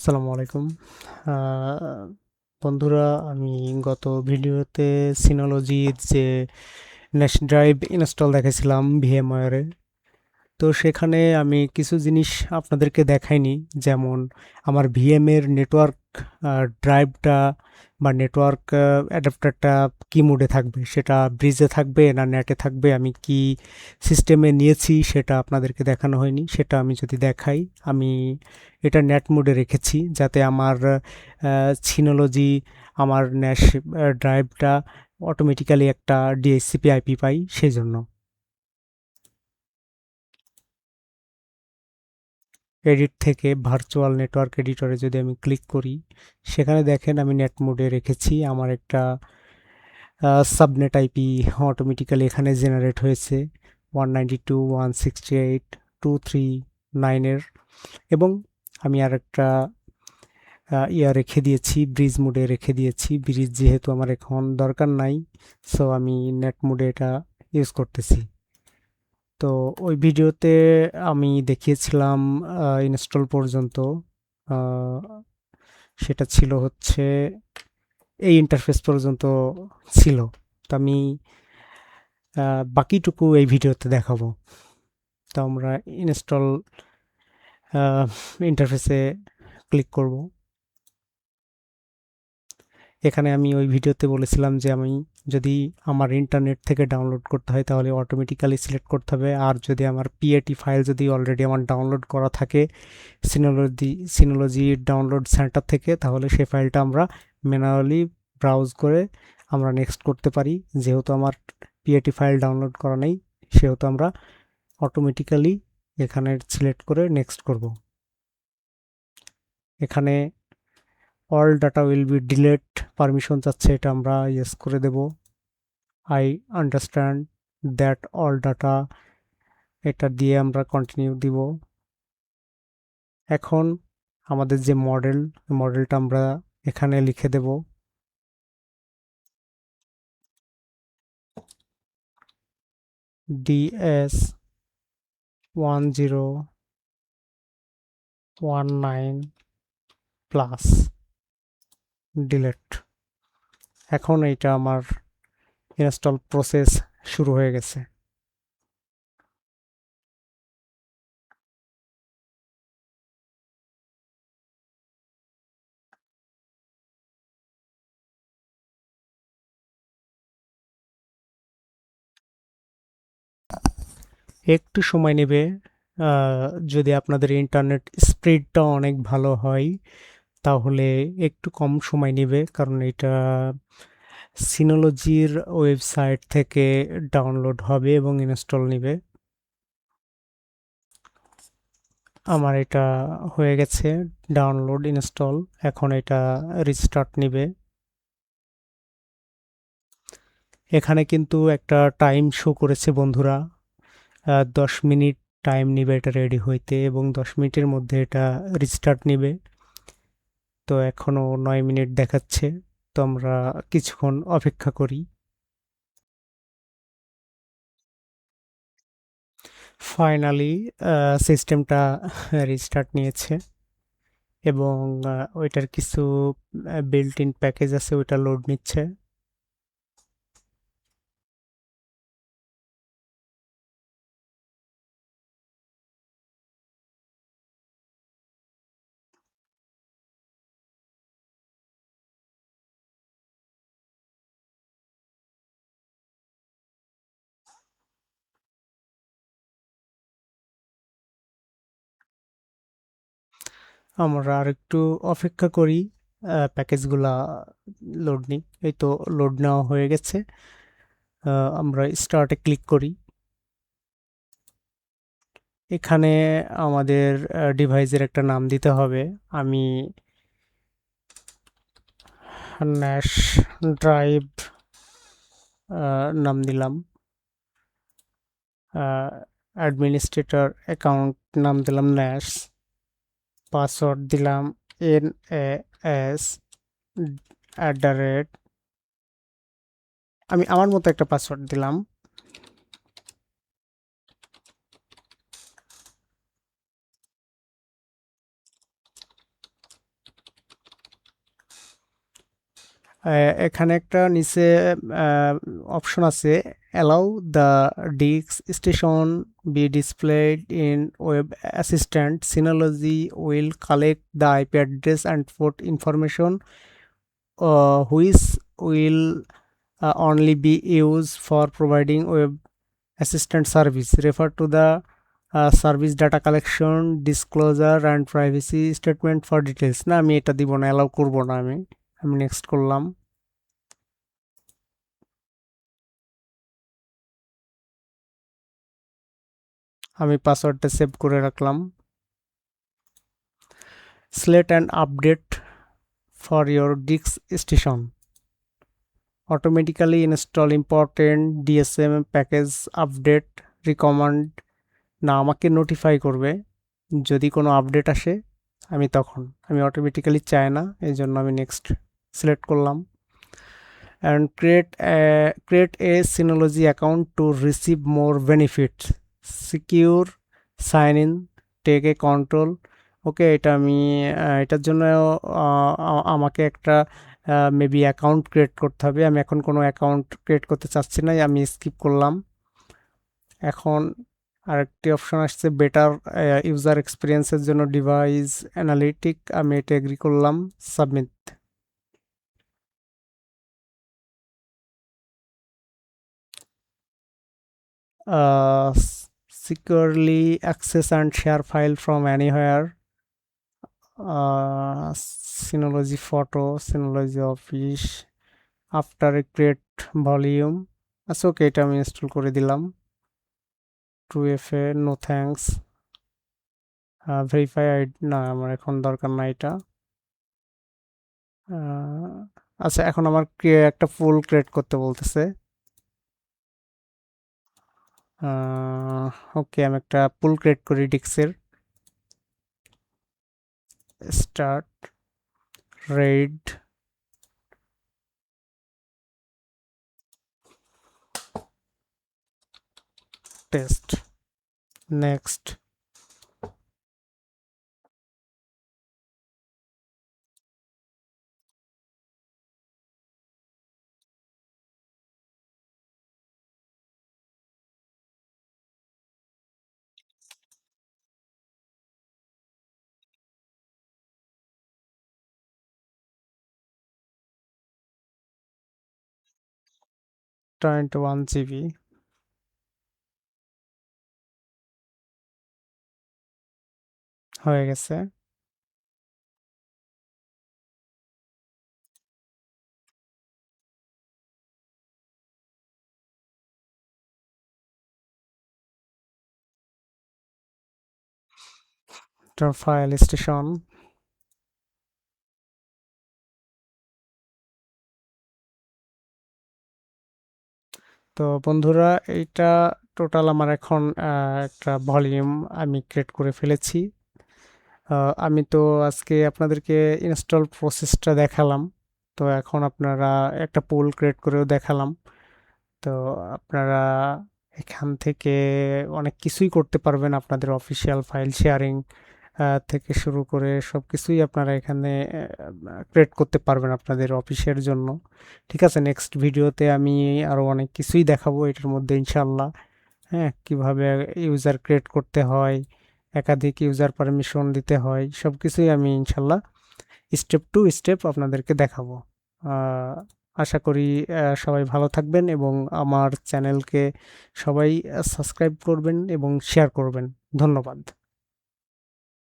আসসালামু আলাইকুম। আহ, বন্ধুরা, আমি গত ভিডিওতে সিনোলজির যে ন্যাশ ড্রাইভ ইনস্টল দেখেছিলাম ভিএমওয়ারে। তো সেখানে আমি কিছু জিনিস আপনাদেরকে দেখাইনি, যেমন আমার ভিএম এর নেটওয়ার্ক ড্রাইভটা বা নেটওয়ার্ক অ্যাডাপ্টারটা কি মোডে থাকবে, সেটা ব্রিজে থাকবে না নেটে থাকবে, আমি কি সিস্টেমে নিয়েছি সেটা আপনাদেরকে দেখানো হয়নি। সেটা আমি যদি দেখাই, আমি এটা নেট মোডে রেখেছি যাতে আমার সিনোলজি, আমার ন্যাশ ড্রাইভটা অটোমেটিক্যালি একটা ডিএসসিপি আইপি পাই সেই জন্য। এডিট থেকে ভার্চুয়াল নেটওয়ার্ক এডিটরে যদি আমি ক্লিক করি, সেখানে দেখেন আমি নেট মোডে রেখেছি। আমার একটা সাবনেট আইপি অটোমেটিক্যালি এখানে জেনারেট হয়েছে 192.168.239 এর। এবং আমি আর একটা রেখে দিয়েছি, ব্রিজ মোডে রেখে দিয়েছি। ব্রিজ যেহেতু আমার এখন দরকার নাই, সো আমি নেট মোডে এটা ইউজ করতেছি। তো ওই ভিডিওতে আমি দেখিয়েছিলাম ইনস্টল পর্যন্ত। আহ, সেটা ছিল হচ্ছে এই ইন্টারফেস পর্যন্ত ছিল। তো আমি বাকিটুকু এই ভিডিওতে দেখাবো। তো আমরা ইনস্টল ইন্টারফেসে ক্লিক করব। এখানে আমি ওই ভিডিওতে বলেছিলাম যে আমি যদি আমার ইন্টারনেট থেকে ডাউনলোড করতে হয় তাহলে অটোমেটিক্যালি সিলেক্ট করতে হবে, আর যদি আমার পিএটি ফাইল যদি অলরেডি আমার ডাউনলোড করা থাকে সিনোলজি ডাউনলোড সেন্টার থেকে, তাহলে সেই ফাইলটা আমরা ম্যানুয়ালি ব্রাউজ করে আমরা নেক্সট করতে পারি। যেহেতু আমার পিএটি ফাইল ডাউনলোড করা নেই, সেহেতু আমরা অটোমেটিক্যালি এখানে সিলেক্ট করে নেক্সট করব। এখানে all data will be delete permission চাচ্ছে, এটা আমরা ইয়েস করে দেব। I understand that all data, এটা দিয়ে আমরা কন্টিনিউ দিব। এখন আমাদের যে মডেলটা আমরা এখানে লিখে দেব। DS1019 plus delete. এখন এইটা আমার ইনস্টল প্রসেস শুরু হয়ে গেছে। একটু সময় নেবে। যদি আপনাদের ইন্টারনেট স্পিডটা অনেক ভালো হয় তাহলে একটু কম সময় নেবে, কারণ এটা সিনোলজির ওয়েবসাইট থেকে ডাউনলোড হবে এবং ইনস্টল নেবে। আমার এটা হয়ে গেছে ডাউনলোড ইনস্টল। এখন এটা রিস্টার্ট নেবে। এখানে কিন্তু একটা টাইম শো করেছে বন্ধুরা, 10 মিনিট টাইম নেবে এটা রেডি হইতে, এবং 10 মিনিটের মধ্যে এটা রিস্টার্ট নেবে। তো এখনো 9 মিনিট দেখাচ্ছে। তো আমরা কিছুক্ষণ অপেক্ষা করি। ফাইনালি সিস্টেমটা রিস্টার্ট নিয়েছে, এবং ওইটার কিছু বিল্ট ইন প্যাকেজ আছে, ওইটা লোড নিচ্ছে। আমরা আর একটু অপেক্ষা করি, প্যাকেজগুলা লোড নিই। এই তো লোড নেওয়া হয়ে গেছে। আমরা স্টার্টে ক্লিক করি। এখানে আমাদের ডিভাইসের একটা নাম দিতে হবে। আমি ন্যাশ ড্রাইভ নাম দিলাম। অ্যাডমিনিস্ট্রেটর অ্যাকাউন্ট নাম দিলাম ন্যাশ। পাসওয়ার্ড দিলাম NAS @ আমি আমার মতো একটা পাসওয়ার্ড দিলাম। এখানে একটা নিচে অপশন আছে, allow the disk station be displayed in web assistant Synology will collect the IP address and port information which will only be used for providing web assistant service. Refer to the service data collection, disclosure and privacy statement for details. না আমি এটা দিব না, allow করব না। আমি next করলাম। আমি পাসওয়ার্ডটা সেভ করে রাখলাম। Select and update for your disk station. Automatically install important DSM package update recommend, না আমাকে নোটিফাই করবে যদি কোনো আপডেট আসে। আমি অটোমেটিক্যালি চাই না, এই জন্য আমি নেক্সট সিলেক্ট করলাম। And create a Synology account to receive more benefits, secure sign in, take a control. Okay, এটার জন্য আমাকে একটা মেবি অ্যাকাউন্ট ক্রিয়েট করতে হবে। আমি এখন কোনো অ্যাকাউন্ট ক্রিয়েট করতে চাচ্ছি না, আমি স্কিপ করলাম। এখন আরেকটি অপশন আসছে বেটার ইউজার এক্সপিরিয়েন্সের জন্য ডিভাইস অ্যানালিটিক, আমি এটা এগ্রি করলাম, submit. Securely access and share file from anywhere, Synology photo, Synology office, after a create volume. আচ্ছা ওকে, এটা আমি ইনস্টল করে দিলাম। 2FA no thanks. Verify ID, না আমার এখন দরকার না এটা। আচ্ছা এখন আমার একটা ফুল ক্রিয়েট করতে বলতেছে। ওকে, আমি একটা পুল ক্রিয়েট করি ডিক্সের। Start RAID, test, next. Twenty 1 GB হয়ে গেছে। File station. তো বন্ধুরা, এইটা টোটাল আমার এখন একটা ভলিউম আমি ক্রিয়েট করে ফেলেছি। আমি তো আজকে আপনাদেরকে ইনস্টল প্রসেসটা দেখালাম। তো এখন আপনারা একটা পোল ক্রিয়েট করেও দেখালাম। তো আপনারা এখান থেকে অনেক কিছুই করতে পারবেন, আপনাদের অফিসিয়াল ফাইল শেয়ারিং থেকে শুরু করে সব কিছুই আপনারা এখানে ক্রিয়েট করতে পারবেন আপনাদের অফিসের জন্য। ঠিক আছে, নেক্সট ভিডিওতে আমি আরও অনেক কিছুই দেখাবো এটার মধ্যে ইনশাল্লাহ। হ্যাঁ, কিভাবে ইউজার ক্রিয়েট করতে হয়, একাধিক ইউজার পারমিশন দিতে হয়, সব কিছুই আমি ইনশাল্লাহ স্টেপ টু স্টেপ আপনাদেরকে দেখাবো। আহ, আশা করি সবাই ভালো থাকবেন এবং আমার চ্যানেলকে সবাই সাবস্ক্রাইব করবেন এবং শেয়ার করবেন। ধন্যবাদ।